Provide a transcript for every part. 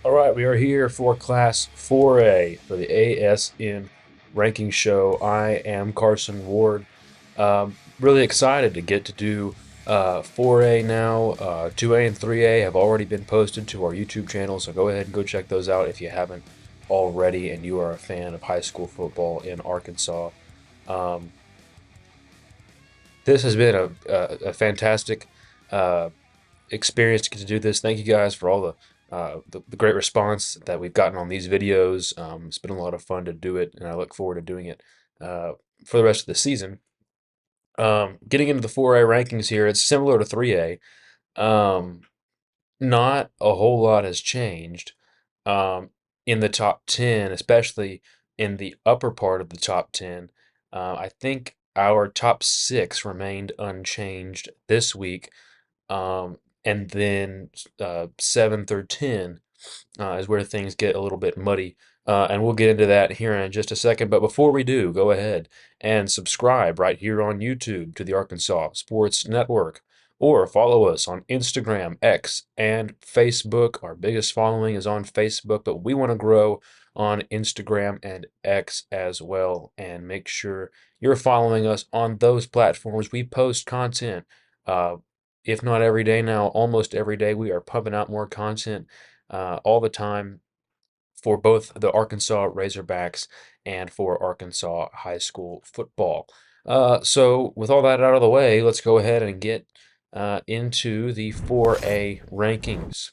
All right, we are here for Class 4A for the ASN ranking show. I am Carson Ward. Really excited to get to do 4A now. 2A and 3A have already been posted to our YouTube channel, so go ahead and go check those out if you haven't already and you are a fan of high school football in Arkansas. Um, this has been a fantastic uh, experience to get to do this. Thank you guys for all the great response that we've gotten on these videos. It's been a lot of fun to do it, and I look forward to doing it uh, for the rest of the season. Getting into the 4A rankings here, it's similar to 3A. Um, Not a whole lot has changed um, in the top 10, especially in the upper part of the top 10. I think our top six remained unchanged this week, and then 7 through 10 is where things get a little bit muddy. And we'll get into that here in just a second. But before we do, go ahead and subscribe right here on YouTube to the Arkansas Sports Network, or follow us on Instagram, X, and Facebook. Our biggest following is on Facebook, but we want to grow on Instagram and X as well. And make sure you're following us on those platforms. We post content. If not every day now, almost every day. We are pumping out more content all the time for both the Arkansas Razorbacks and for Arkansas high school football. So, with all that out of the way, let's go ahead and get into the 4A rankings.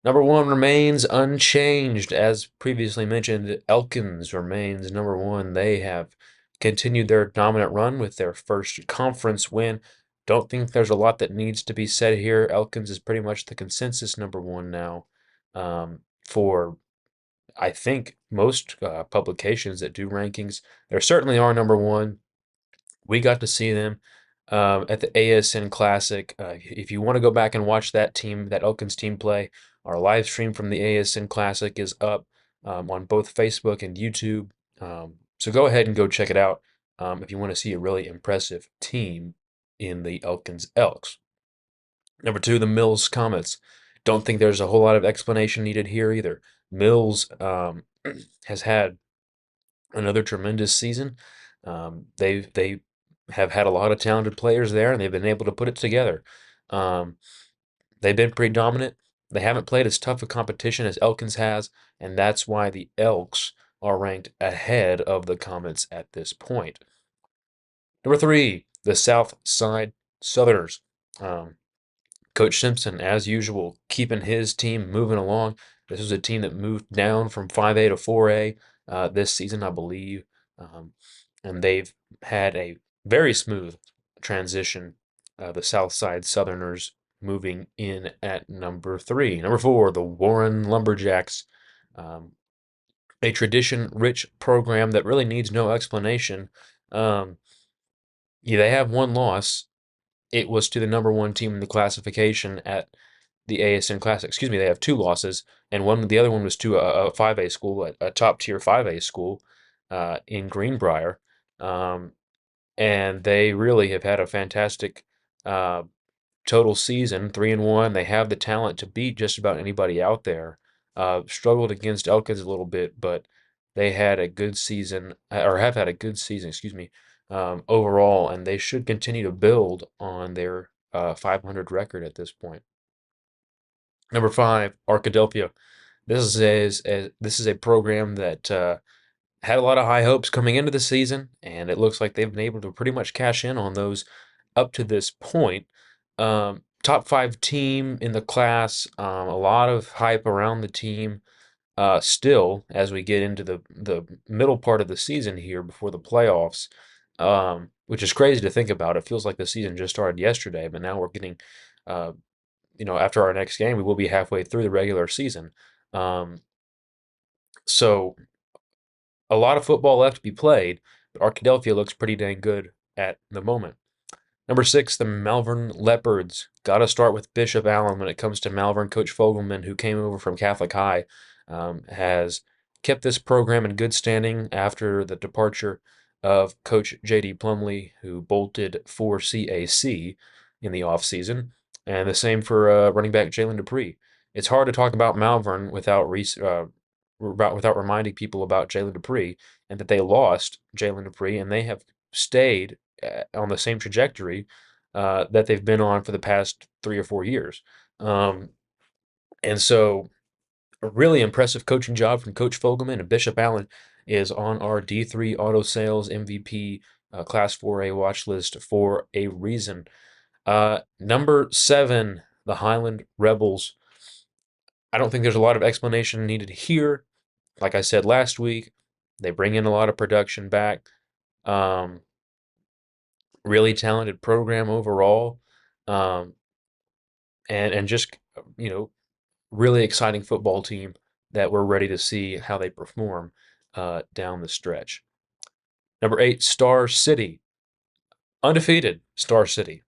Number one remains unchanged. As previously mentioned, Elkins remains number one. They have continued their dominant run with their first conference win. Don't think there's a lot that needs to be said here. Elkins is pretty much the consensus number one now for, I think, most publications that do rankings. They certainly are number one. We got to see them at the ASN Classic. If you want to go back and watch that Elkins team play, our live stream from the ASN Classic is up on both Facebook and YouTube. So go ahead and go check it out if you want to see a really impressive team in the Elkins Elks. Number two, the Mills Comets. Don't think there's a whole lot of explanation needed here either. Mills has had another tremendous season. They have had a lot of talented players there, and they've been able to put it together. Um, they've been pretty dominant. They haven't played as tough a competition as Elkins has, and that's why the Elks are ranked ahead of the Comets at this point. Number three, the South Side Southerners. Um, Coach Simpson, as usual, keeping his team moving along. This was a team that moved down from 5A to 4A this season, I believe. Um, and they've had a very smooth transition. The Southside Southerners moving in at number three. Number four, the Warren Lumberjacks. Um, a tradition-rich program that really needs no explanation. Um, yeah, they have one loss. It was to the number one team in the classification at the ASN Classic. Excuse me, they have two losses, and the other one was to a 5A school, a top tier 5A school in Greenbrier. Um, and they really have had a fantastic uh, total season, 3-1. They have the talent to beat just about anybody out there. Struggled against Elkins a little bit, but they had a good season, or have had a good season, excuse me, overall, and they should continue to build on their 500 record at this point. Number five, Arkadelphia. This is a program that had a lot of high hopes coming into the season, and it looks like they've been able to pretty much cash in on those up to this point. Top five team in the class, a lot of hype around the team. Still, as we get into the middle part of the season here before the playoffs, which is crazy to think about. It feels like the season just started yesterday, but now we're getting, uh, after our next game, we will be halfway through the regular season. Um, so a lot of football left to be played, but Arkadelphia looks pretty dang good at the moment. Number six, the Malvern Leopards. Got to start with Bishop Allen when it comes to Malvern. Coach Fogelman, who came over from Catholic High, has kept this program in good standing after the departure of Coach J.D. Plumley, who bolted for CAC in the offseason. And the same for running back Jalen Dupree. it's hard to talk about Malvern without reminding people about Jalen Dupree and that they lost Jalen Dupree and they have stayed on the same trajectory that they've been on for the past 3 or 4 years. Um, and so, a really impressive coaching job from Coach Fogelman, and Bishop Allen is on our D3 Auto Sales MVP Class 4A watch list for a reason. Number 7, the Highland Rebels. I don't think there's a lot of explanation needed here. Like I said last week, they bring in a lot of production back. Um, really talented program overall, um, and just you know really exciting football team that we're ready to see how they perform down the stretch. Number 8, Star City, undefeated Star City.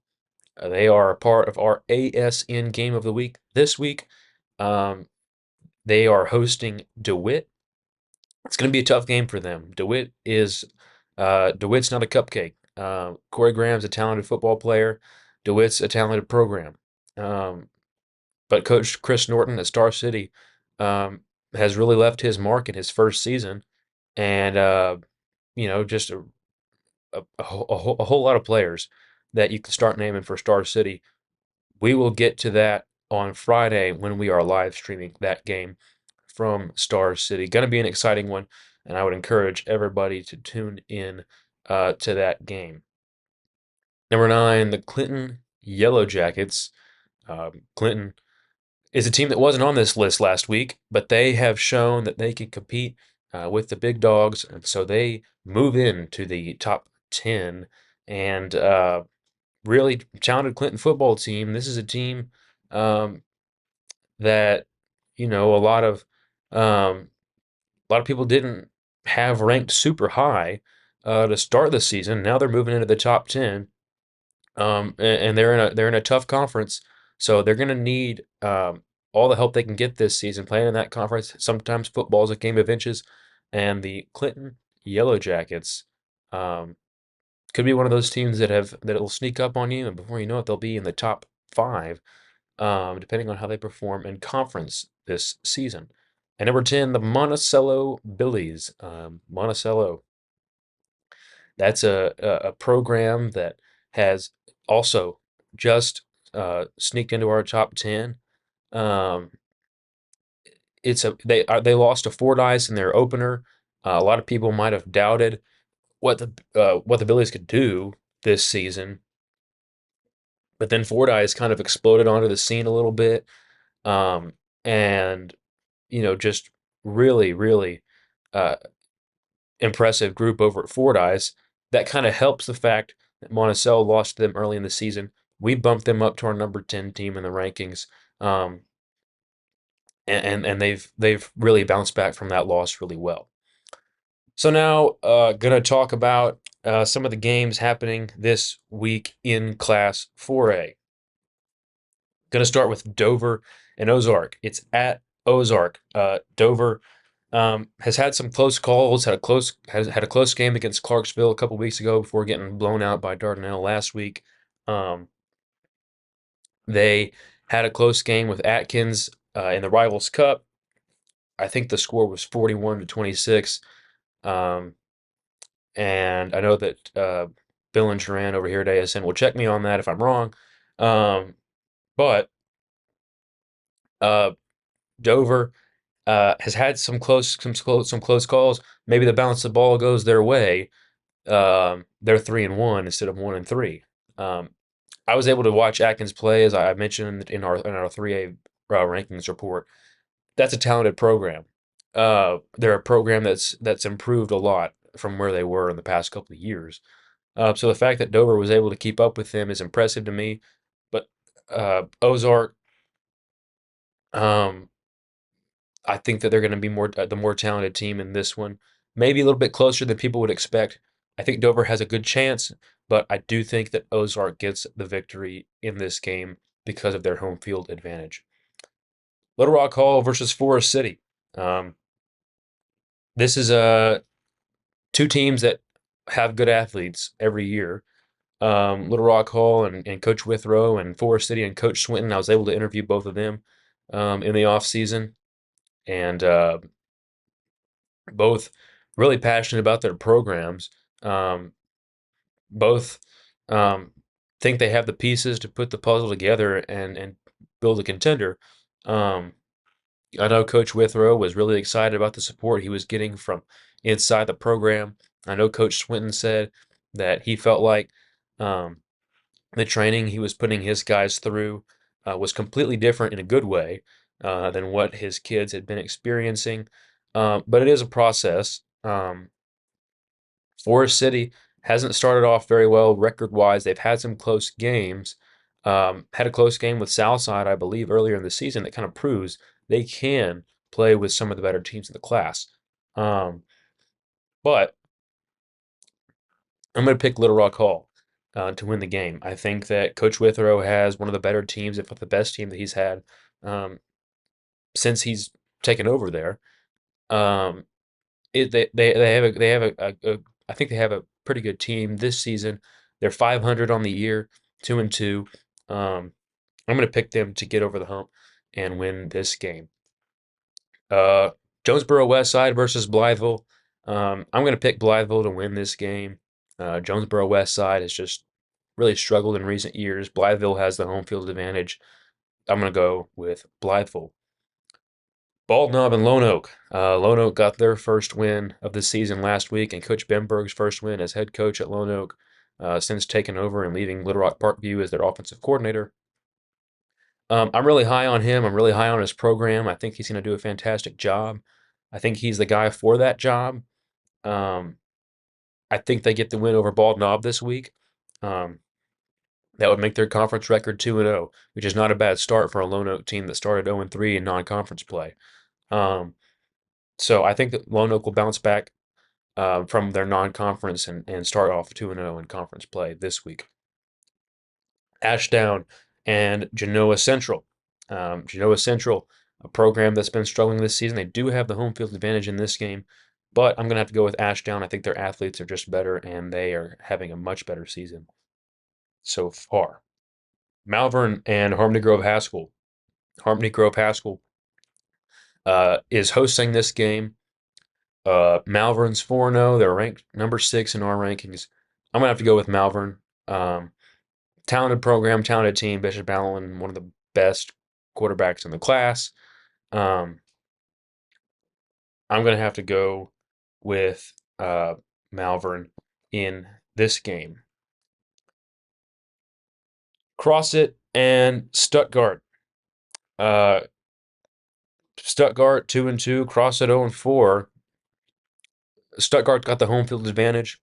They are a part of our ASN game of the week this week. Um, they are hosting DeWitt. It's going to be a tough game for them. DeWitt's not a cupcake. Corey Graham's a talented football player. DeWitt's a talented program. Um, but Coach Chris Norton at Star City um, has really left his mark in his first season, and just a whole lot of players that you can start naming for Star City. We will get to that on Friday when we are live streaming that game from Star City. Going to be an exciting one, and I would encourage everybody to tune in to that game. Number 9, the Clinton Yellow Jackets. Clinton is a team that wasn't on this list last week, but they have shown that they can compete with the big dogs, and so they move into the top 10. And really talented Clinton football team. This is a team um, that um, a lot of people didn't have ranked super high to start the season. Now they're moving into the top 10, and they're in a tough conference, so they're going to need all the help they can get this season playing in that conference. Sometimes football is a game of inches, and the Clinton Yellow Jackets um, could be one of those teams that will sneak up on you, and before you know it, they'll be in the top 5, depending on how they perform in conference this season. And number 10, the Monticello Billies. Monticello, that's a program that has also just sneaked into our top 10. Um, they lost to Fordyce in their opener. A lot of people might have doubted what the Billies could do this season, but then Fordyce kind of exploded onto the scene a little bit, and just really, really uh, impressive group over at Fordyce. That kind of helps the fact that Monticello lost to them early in the season. We bumped them up to our number 10 team in the rankings, um, and they've really bounced back from that loss really well. So now, gonna talk about some of the games happening this week in Class 4A. Gonna start with Dover and Ozark. It's at Ozark. Dover has had some close calls. Had a close game against Clarksville a couple weeks ago before getting blown out by Dardanelle last week. Um, they had a close game with Atkins in the Rivals Cup. I think the score was 41-26. Um, and I know that Bill and Duran over here at ASN will check me on that if I'm wrong. But uh, Dover has had some close calls. Maybe the bounce the ball goes their way. They're 3-1 instead of 1-3. Um, I was able to watch Atkins play, as I mentioned in our 3A rankings report. That's a talented program. They're a program that's improved a lot from where they were in the past couple of years. So the fact that Dover was able to keep up with them is impressive to me. But Ozark, um, I think that they're going to be the more talented team in this one. Maybe a little bit closer than people would expect. I think Dover has a good chance, but I do think that Ozark gets the victory in this game because of their home field advantage. Little Rock Hall versus Forest City. Um, this is two teams that have good athletes every year. Little Rock Hall and Coach Withrow, and Forest City and Coach Swinton. I was able to interview both of them. in the off season, and both really passionate about their programs. Um, both um, think they have the pieces to put the puzzle together and build a contender. Um, I know Coach Withrow was really excited about the support he was getting from inside the program. I know Coach Swinton said that he felt like um, the training he was putting his guys through was completely different in a good way than what his kids had been experiencing. But it is a process. Forest City hasn't started off very well record wise. They've had some close games. Had a close game with Southside, I believe, earlier in the season that kind of proves they can play with some of the better teams in the class. Um, but I'm going to pick Little Rock Hall to win the game. I think that Coach Withrow has one of the better teams, if not the best team that he's had um, since he's taken over there. Um, they have a I think they have a pretty good team this season. They're 500 on the year, 2-2. I'm going to pick them to get over the hump and win this game. Uh, Jonesboro West Side versus Blytheville. I'm going to pick Blytheville to win this game. Jonesboro West Side has just really struggled in recent years. Blytheville has the home field advantage. I'm going to go with Blytheville. Bald Knob and Lone Oak. Lone Oak got their first win of the season last week, and Coach Benberg's first win as head coach at Lone Oak since taking over and leaving Little Rock Parkview as their offensive coordinator. I'm really high on him. I'm really high on his program. I think he's going to do a fantastic job. I think he's the guy for that job. Um, I think they get the win over Bald Knob this week. Um, that would make their conference record 2-0, which is not a bad start for a Lone Oak team that started 0-3 in non-conference play. Um, so I think that Lone Oak will bounce back from their non-conference and start off 2-0 in conference play this week. Ashdown and Genoa Central. Genoa Central, a program that's been struggling this season. They do have the home field advantage in this game, but I'm going to have to go with Ashdown. I think their athletes are just better, and they are having a much better season so far. Malvern and Harmony Grove Haskell. Harmony Grove Haskell is hosting this game. Malvern's 4-0. They're ranked number 6 in our rankings. I'm going to have to go with Malvern. Um, Talented program, talented team. Bishop Allen, one of the best quarterbacks in the class. Um, I'm going to have to go with Malvern in this game. Crossit and Stuttgart. Uh, Stuttgart 2-2, Crossit 0-4. Stuttgart got the home field advantage.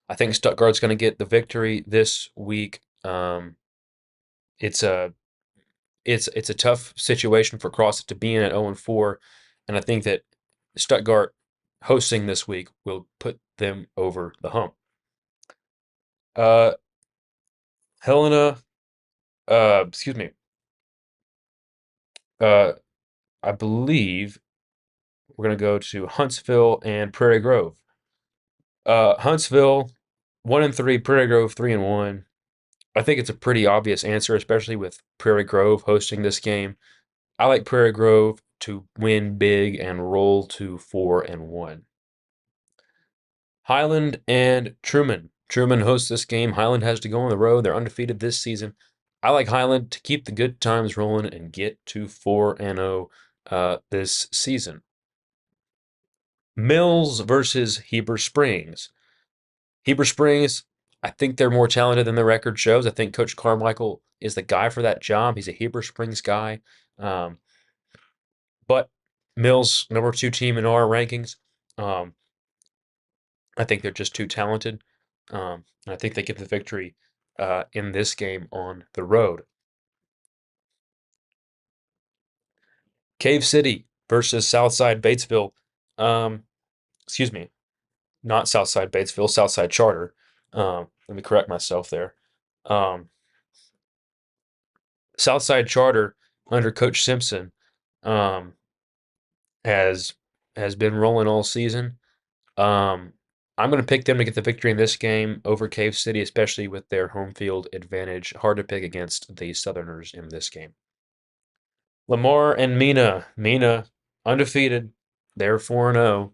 I think Stuttgart's going to get the victory this week. It's a it's a tough situation for Crossit to be in at 0-4, and I think that Stuttgart hosting this week will put them over the hump. Uh, Helena, excuse me. Uh, I believe we're gonna go to Huntsville and Prairie Grove. Huntsville, 1-3, Prairie Grove 3-1. I think it's a pretty obvious answer, especially with Prairie Grove hosting this game. I like Prairie Grove to win big and roll to 4-1. Highland and Truman. Truman hosts this game. Highland has to go on the road. They're undefeated this season. I like Highland to keep the good times rolling and get to 4-0 this season. Mills versus Heber Springs. Heber Springs, I think they're more talented than the record shows. I think Coach Carmichael is the guy for that job. He's a Heber Springs guy. Um, but Mills, number 2 team in our rankings. Um, I think they're just too talented. I think they get the victory in this game on the road. Cave City versus Southside Batesville. Um, excuse me, not Southside Batesville, Southside Charter. Let me correct myself there. Um, Southside Charter under Coach Simpson um, has has been rolling all season. Um, I'm going to pick them to get the victory in this game over Cave City, especially with their home field advantage. Hard to pick against the Southerners in this game. Lamar and Mina. Mina undefeated. They're 4-0.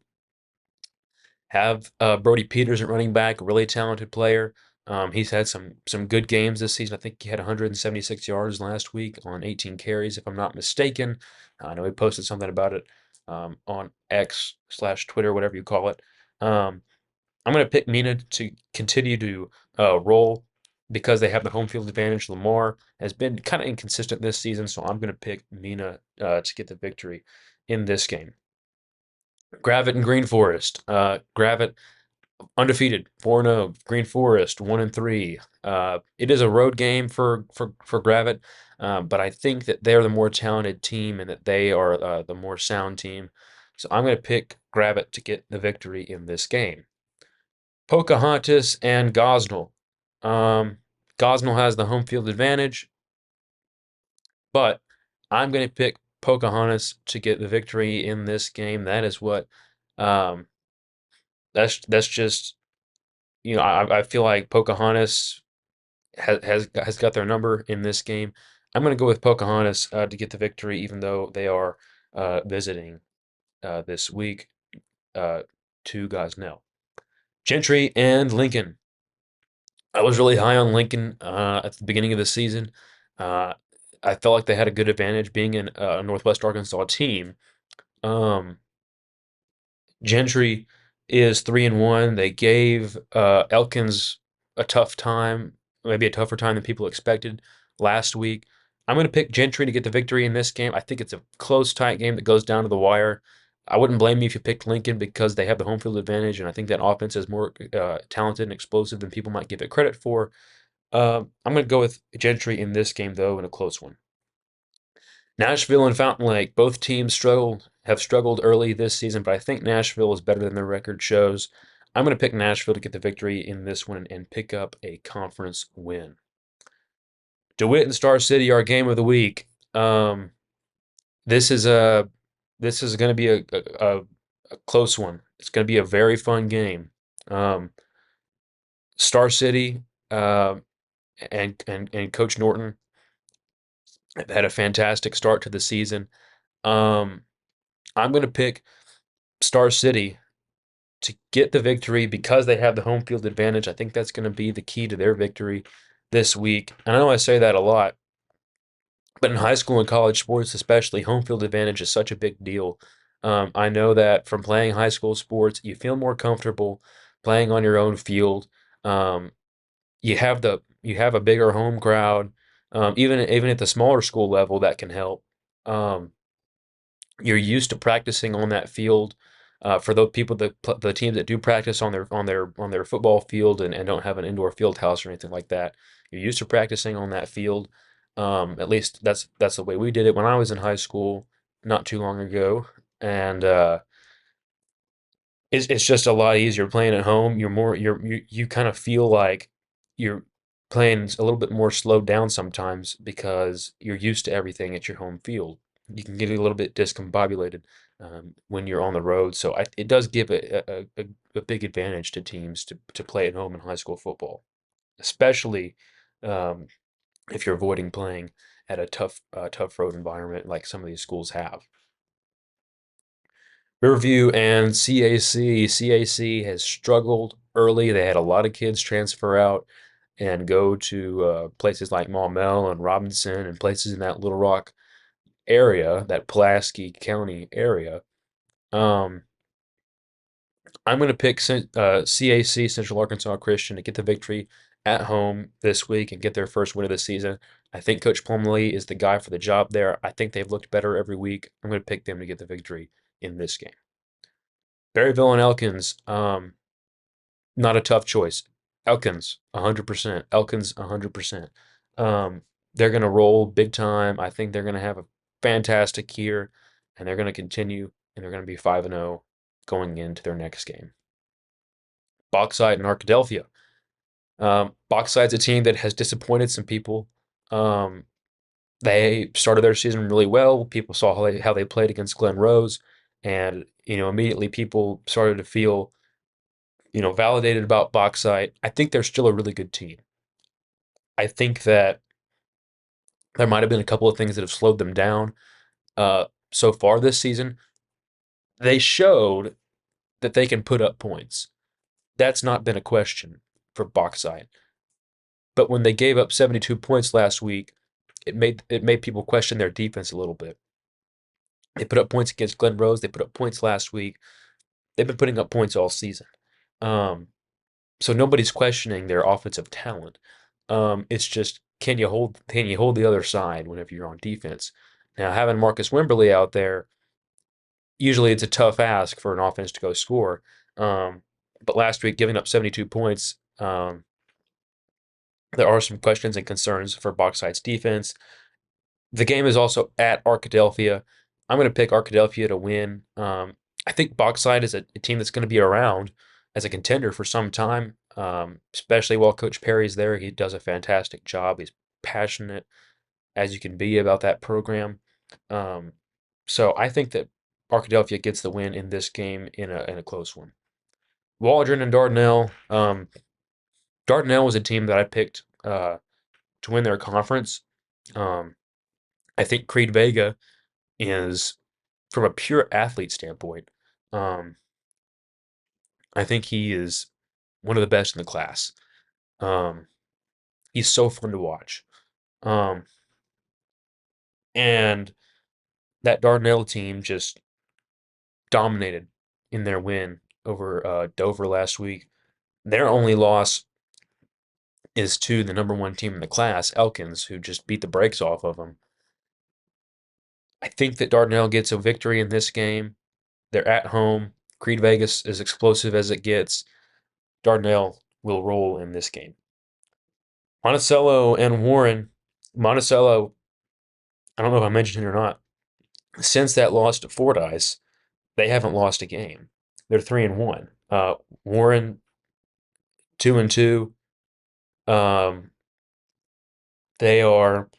Have Brody Peters at running back, really talented player. He's had some good games this season. I think he had 176 yards last week on 18 carries, if I'm not mistaken. I know he posted something about it on X/Twitter, whatever you call it. Um, I'm going to pick Mina to continue to roll because they have the home field advantage. Lamar has been kind of inconsistent this season, so I'm going to pick Mina to get the victory in this game. Gravett and Green Forest. Gravett undefeated, 4-0. Green Forest 1-3. It is a road game for Gravett, but I think that they're the more talented team and that they are the more sound team. So I'm going to pick Gravett to get the victory in this game. Pocahontas and Gosnell. Um, Gosnell has the home field advantage, but I'm going to pick Pocahontas to get the victory in this game. That is what. Um, that's just I feel like Pocahontas has got their number in this game. I'm going to go with Pocahontas to get the victory, even though they are visiting this week uh, to Gosnell. Gentry and Lincoln. I was really high on Lincoln at the beginning of the season. Uh, I felt like they had a good advantage being in a Northwest Arkansas team. Um, Gentry is 3-1. They gave Elkins a tough time, maybe a tougher time than people expected last week. I'm going to pick Gentry to get the victory in this game. I think it's a close, tight game that goes down to the wire. I wouldn't blame you if you picked Lincoln because they have the home field advantage, and I think that offense is more talented and explosive than people might give it credit for. I'm going to go with Gentry in this game, though, in a close one. Nashville and Fountain Lake, both teams have struggled early this season, but I think Nashville is better than their record shows. I'm going to pick Nashville to get the victory in this one and pick up a conference win. DeWitt and Star City, our game of the week. This is a this is going to be a close one. It's going to be a very fun game. Um, Star City and Coach Norton have had a fantastic start to the season. Um, I'm going to pick Star City to get the victory because they have the home field advantage. I think that's going to be the key to their victory this week. And I know I say that a lot, but in high school and college sports, especially, home field advantage is such a big deal. I know that from playing high school sports, you feel more comfortable playing on your own field. Um, you have a bigger home crowd. Even at the smaller school level, that can help. Um, you're used to practicing on that field. For those people, the teams that do practice on their football field and don't have an indoor field house or anything like that, you're used to practicing on that field. At least that's the way we did it when I was in high school not too long ago, and it's just a lot easier playing at home. You kind of feel like you're playing a little bit more slowed down sometimes because you're used to everything at your home field. You can get a little bit discombobulated when you're on the road, so it does give a big advantage to teams to play at home in high school football, especially um, if you're avoiding playing at a tough road environment like some of these schools have. Riverview and CAC. CAC has struggled early. They had a lot of kids transfer out and go to places like Maumelle and Robinson and places in that Little Rock area, that Pulaski County area. Um, I'm going to pick CAC, Central Arkansas Christian, to get the victory at home this week and get their first win of the season. I think Coach Plumlee is the guy for the job there. I think they've looked better every week. I'm going to pick them to get the victory in this game. Berryville and Elkins, not a tough choice. Elkins, 100%. Elkins, 100%. Um, they're going to roll big time. I think they're going to have a fantastic year, and they're going to continue, and they're going to be 5-0 going into their next game. Bauxite and Arkadelphia. Bauxite's a team that has disappointed some people. Um, they started their season really well. People saw how they played against Glen Rose, and immediately people started to feel validated about Bauxite. I think they're still a really good team. I think that there might have been a couple of things that have slowed them down. so far this season, they showed that they can put up points. That's not been a question for Bauxite. But when they gave up 72 points last week, it made people question their defense a little bit. They put up points against Glen Rose. They put up points last week. They've been putting up points all season. Um, so nobody's questioning their offensive talent. It's just can you hold the other side whenever you're on defense? Now having Marcus Wimberly out there, usually it's a tough ask for an offense to go score. Um, but last week, giving up 72 points, there are some questions and concerns for Bauxite's defense. The game is also at Arkadelphia. I'm going to pick Arkadelphia to win. I think Bauxite is a team that's going to be around as a contender for some time, especially while Coach Perry's there. He does a fantastic job. He's passionate as you can be about that program. Um, so I think that Arkadelphia gets the win in this game in a close one. Waldron and Dardanelle. Dardanelle was a team that I picked to win their conference. Um, I think Creed Vega is, from a pure athlete standpoint, um, I think he is one of the best in the class. Um, he's so fun to watch. Um, and that Dardanelle team just dominated in their win over Dover last week. Their only loss is to the number one team in the class, Elkins, who just beat the brakes off of them. I think that Dardanelle gets a victory in this game. They're at home. Creed Vegas is explosive as it gets. Dardanelle will roll in this game. Monticello and Warren. Monticello, I don't know if I mentioned it or not. Since that loss to Fordyce, they haven't lost a game. They're 3-1. Warren 2-2. Um, they are,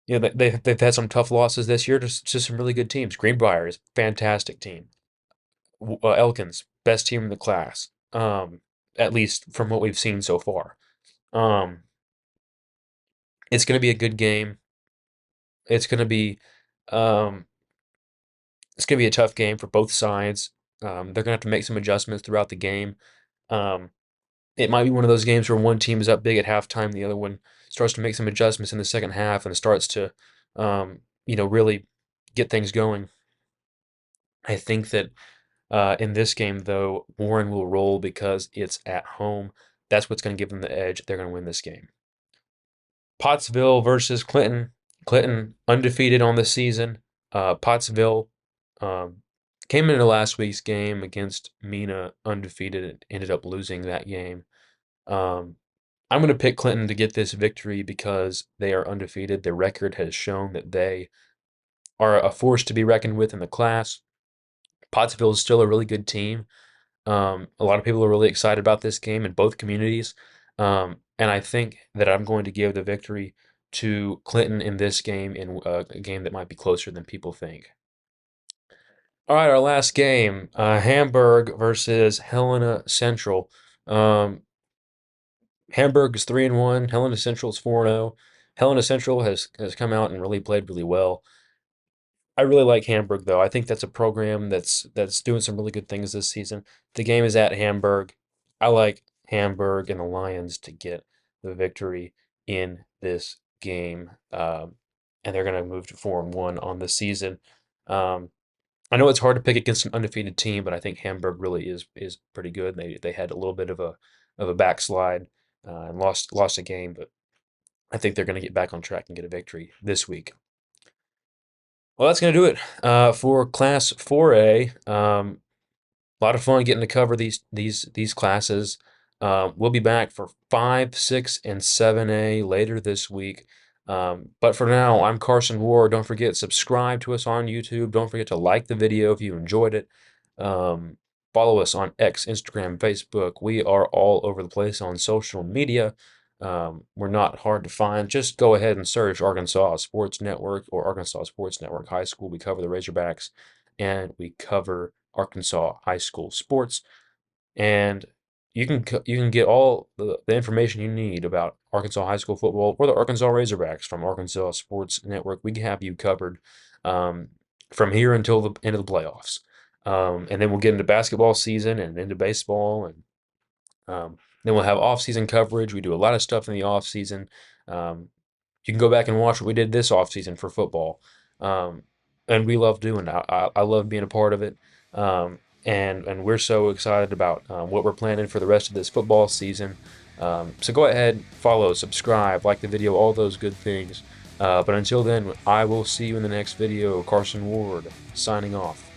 they've had some tough losses this year to some really good teams. Greenbrier is a fantastic team. Elkins, best team in the class. At least from what we've seen so far. Um, it's going to be a good game. It's going to be um, it's going to be a tough game for both sides. They're going to have to make some adjustments throughout the game. Um, it might be one of those games where one team is up big at halftime, the other one starts to make some adjustments in the second half and starts to, really get things going. I think that in this game, though, Warren will roll because it's at home. That's what's going to give them the edge. They're going to win this game. Pottsville versus Clinton. Clinton undefeated on the season. Pottsville um, came into last week's game against Mina undefeated and ended up losing that game. Um, I'm going to pick Clinton to get this victory because they are undefeated. Their record has shown that they are a force to be reckoned with in the class. Pottsville is still a really good team. A lot of people are really excited about this game in both communities. And I think that I'm going to give the victory to Clinton in this game, in a game that might be closer than people think. All right, our last game, Hamburg versus Helena Central. Um, Hamburg is 3-1. Helena Central is 4-0. Helena Central has come out and really played really well. I really like Hamburg though. I think that's a program that's doing some really good things this season. The game is at Hamburg. I like Hamburg and the Lions to get the victory in this game, and they're going to move to 4-1 on the season. Um, I know it's hard to pick against an undefeated team, but I think Hamburg really is pretty good. They had a little bit of a backslide and lost a game, but I think they're going to get back on track and get a victory this week. Well, that's going to do it for Class 4A. A lot of fun getting to cover these classes. We'll be back for 5, 6, and 7A later this week. But for now, I'm Carson Ward. Don't forget, subscribe to us on YouTube. Don't forget to like the video if you enjoyed it. Um, Follow us on X, Instagram, Facebook. We are all over the place on social media. We're not hard to find. Just go ahead and search Arkansas Sports Network or Arkansas Sports Network High School. We cover the Razorbacks and we cover Arkansas high school sports. And you can get all the information you need about Arkansas high school football or the Arkansas Razorbacks from Arkansas Sports Network. We have you covered. from here until the end of the playoffs. And then we'll get into basketball season and into baseball, and then we'll have off-season coverage. We do a lot of stuff in the off-season. Um, you can go back and watch what we did this off-season for football, um, and we love doing it. I love being a part of it, and we're so excited about what we're planning for the rest of this football season. So go ahead, follow, subscribe, like the video, all those good things. But until then, I will see you in the next video. Carson Ward signing off.